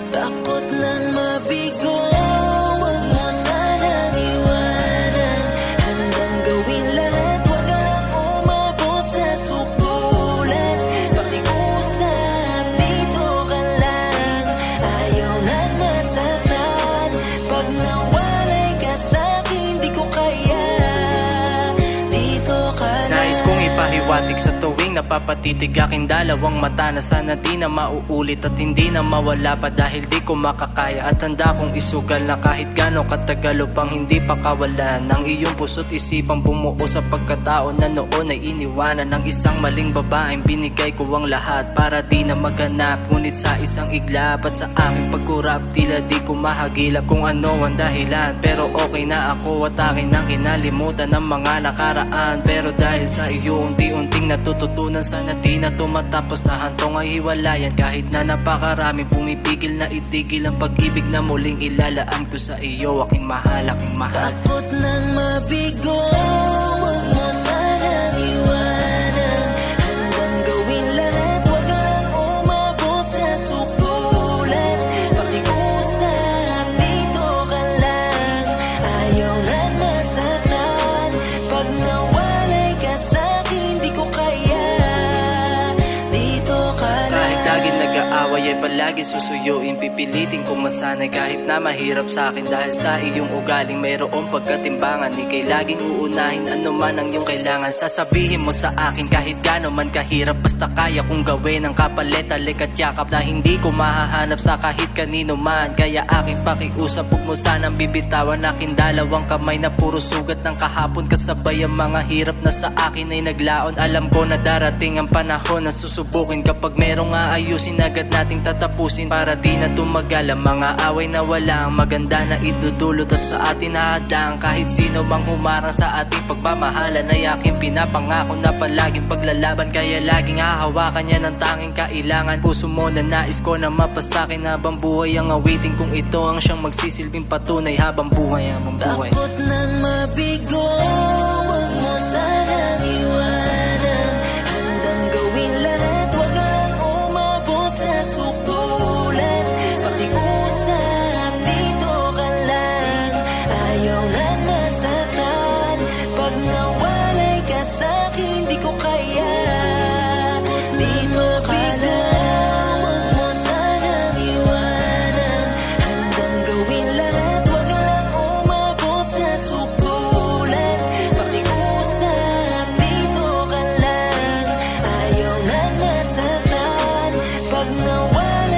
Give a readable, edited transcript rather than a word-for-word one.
Takot lang mabigo, wag mo sanang iwanan. Handang gawin lahat, wag lang umabot sa sukdulan. Pakiusap, dito ka lang, ayaw lang masaktan. Pag nawalay ka sa'kin, di ko kaya. Dito ka lang. Nais kong ipahiwatig sa tuwing napapatitig aking dalawang mata, na sana di na mauulit at hindi na mawala pa dahil di ko makakaya. At handa kong isugal na kahit gano'ng katagal upang hindi pa kawalan ng iyong puso't isipang bumuo sa pagkatao na noon ay iniwanan ng isang maling babaeng binigay ko ang lahat para di na maghanap. Ngunit sa isang iglap at sa aking pagkurap, tila di ko mahagilap kung ano ang dahilan. Pero okay na ako at akin ang kinalimutan ng mga nakaraan. Pero dahil sa iyo unti-unting natututunan, sana di na tumatapos na hantong ay hiwalayan. Kahit na napakaraming pumipigil na itigil ang pag-ibig na muling ilalaan ko sa iyo, aking mahal, aking mahal. Takot lang mabigo, wag mo sanang iwanan. Handang gawin lahat, wag lang umabot sa sukdulan. Pakiusap, dito ka lang, ayaw lang masaktan. Pag nawalay ka sa'kin, di ko kaya. Dito ka lang. Kahit laging nag-aaway ay palagi susuyuin, pipilitin kong masanay kahit na mahirap sa akin. Dahil sa iyong ugaling mayroong pagkatimbangan, ika'y laging uunahin ano man ang iyong kailangan. Sasabihin mo sa akin kahit gano'n man kahirap, basta kaya kong gawin ang kapalit, alik at yakap na hindi ko mahahanap sa kahit kanino man. Kaya aking pakiusap, huwag mo sanang bibitawan aking dalawang kamay na puro sugat ng kahapon. Kasabay ang mga hirap na sa akin ay naglaon. Alam ko na darating ang panahon na susubukin, kapag merong aayusin agad nating tatapusin, para di na tumagal ang mga away na walang maganda na idudulot at sa atin hadang. Kahit sino mang humarang sa ating pagmamahalan ay aking pinapangako na palaging paglalaban. Kaya laging hahawakan niya ng tanging kailangan. Puso mo na nais ko na mapasakin habang buhay ang awitin kung ito ang siyang magsisilbing patunay habang buhay, habang buhay. Takot lang mabigo, wag mo sanang iwanan. Handang gawin lahat, wag lang umabot sa sukdulan. Pakiusap, dito ka lang, ayaw lang masaktan. Pag nawalay ka sa'kin, di ko kaya. Dito ka lang, wag mo sanang iwanan. Handang gawin lahat, wag lang umabot sa sukdulan. Pakiusap, dito ka lang, ayaw lang masaktan. Pag nawalay